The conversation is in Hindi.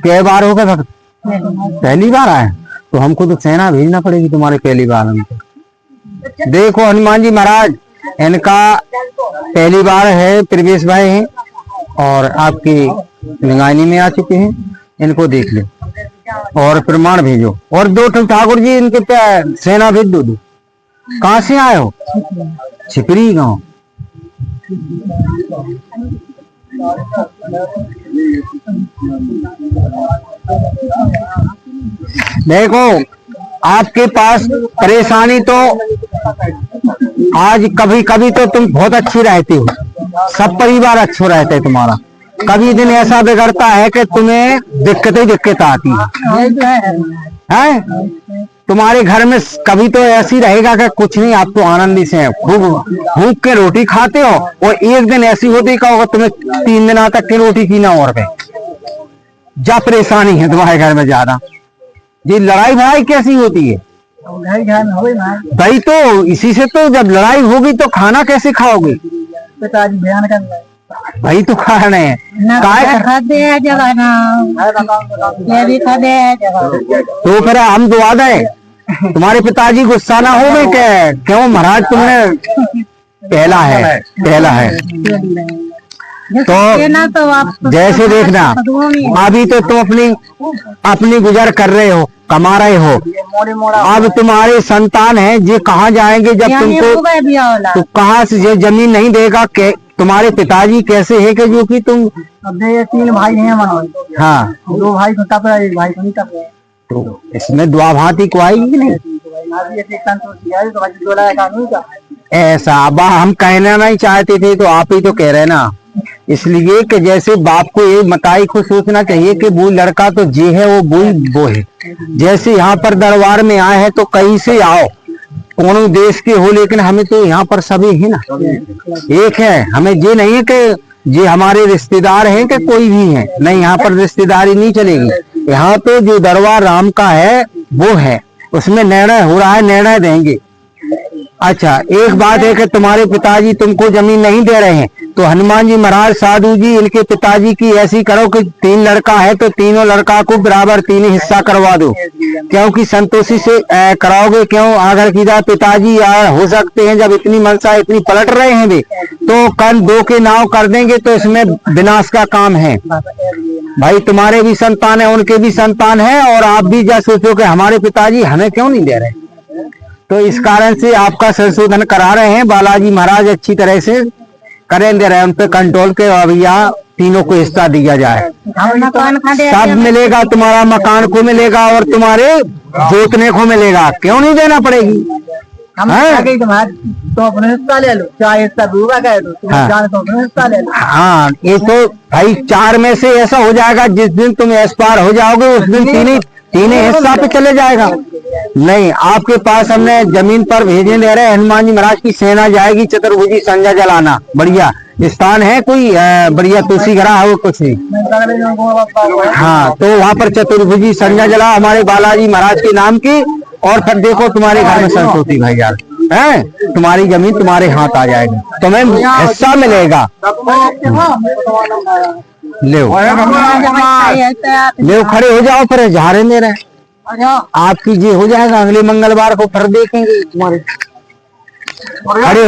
कै बार हो गए भक्त? पहली बार आए तो हमको तो सेना भेजना पड़ेगी तुम्हारे पहली बार हमको। देखो हनुमान जी महाराज, इनका पहली बार है, प्रवेश भाई हैं और आपकी लिंगायनी में आ चुके हैं। इनको देख ले और प्रमाण भेजो, और 2 ठाकुर जी इनके सेना भेज दो। कहाँ से आए हो? छिपरी गांव। देखो आपके पास परेशानी तो आज कभी कभी तो तुम बहुत अच्छी रहती हो, सब परिवार अच्छा रहता है तुम्हारा। कभी दिन ऐसा बिगड़ता है कि तुम्हें दिक्कत आती है। तुम्हारे घर में कभी तो ऐसी रहेगा कि कुछ नहीं, आप तो आनंदी से खूब भूख के रोटी खाते हो, और एक दिन ऐसी होती कहोगे तुम्हें 3 दिन तक की रोटी की ना और जा परेशानी है तुम्हारे घर में ज्यादा। ये लड़ाई भड़ाई कैसी होती है? भाई तो इसी से तो जब लड़ाई होगी तो खाना कैसे खाओगे? पिताजी ध्यान कर भाई तो कारण है तो फिर हम दुआ दें तुम्हारे पिताजी गुस्सा ना हो गए क्या? क्यों महाराज तुमने पहला है तो जैसे देखना अभी तो तुम अपनी गुजर कर रहे हो, कमा रहे हो। अब तुम्हारे संतान है, ये कहाँ जाएंगे जब तुमको? तो कहाँ से ये जमीन नहीं देगा? तुम्हारे पिताजी कैसे है कि जो कि तुम? अब 3 भाई हैं हमारे। हाँ 2 भाई को तप रहे, 1 भाई को नहीं तप रहे। तो इसमें दुआ भांति को आएगी नहीं? ऐसा हम कहना नहीं चाहते थे तो आप ही तो कह रहे ना। इसलिए कि जैसे बाप को ये मताई को सोचना चाहिए कि वो लड़का तो जे है वो है। जैसे यहाँ पर दरबार में आए हैं तो कहीं से आओ, कौन देश के हो, लेकिन हमें तो यहाँ पर सभी है ना, एक है। हमें ये नहीं है कि ये हमारे रिश्तेदार हैं कि कोई भी है, नहीं, यहाँ पर रिश्तेदारी नहीं चलेगी। यहाँ तो जो दरबार राम का है वो है, उसमें निर्णय हो रहा है, निर्णय देंगे। अच्छा एक बात है कि तुम्हारे पिताजी तुमको जमीन नहीं दे रहे हैं, तो हनुमान जी महाराज साधु जी इनके पिताजी की ऐसी करो कि 3 लड़का है तो तीनों लड़का को बराबर 3 हिस्सा करवा दो, क्योंकि संतोषी से कराओगे। क्यों? अगर की पिताजी हो सकते हैं जब इतनी मनसा इतनी पलट रहे हैं वे, तो कल 2 के नाव कर देंगे तो इसमें विनाश का काम है। भाई तुम्हारे भी संतान है, उनके भी संतान है, और आप भी जा सोचो कि हमारे पिताजी हमें क्यों नहीं दे रहे। तो इस कारण से आपका संशोधन करा रहे हैं। बालाजी महाराज अच्छी तरह से करें दे रहे हैं, उन पे कंट्रोल के भैया तीनों को हिस्सा दिया जाए। सब मिलेगा, तुम्हारा मकान को मिलेगा और तुम्हारे जोतने को मिलेगा। क्यों नहीं देना पड़ेगी? तो अपने हिस्सा ले लो, चाहे हिस्सा दूंगा कहे तो अपने हिस्सा ले लो। हाँ ये तो भाई 4 में से ऐसा हो जाएगा, जिस दिन तुम एक्सपायर हो जाओगे उस दिन तीन हिस्सा पे चले जाएगा। नहीं, आपके पास हमने जमीन पर भेजने दे रहे हैं। हनुमान जी महाराज की सेना जाएगी चतुर्भुजी संजा जलाना। बढ़िया स्थान है, कोई बढ़िया तुलसी घरा है वो कुछ नहीं। हाँ तो वहाँ पर चतुर्भुजी संजा जला हमारे बालाजी महाराज के नाम की, और फिर देखो तुम्हारे घर में संतोषी भाई यार है, तुम्हारी जमीन तुम्हारे हाथ आ जाएगी, तुम्हें हिस्सा मिलेगा। ले खड़े हो जाओ, फिर झारे दे रहे आपकी जी हो जाएगा। अगले मंगलवार को फिर देखेंगे तुम्हारे खड़े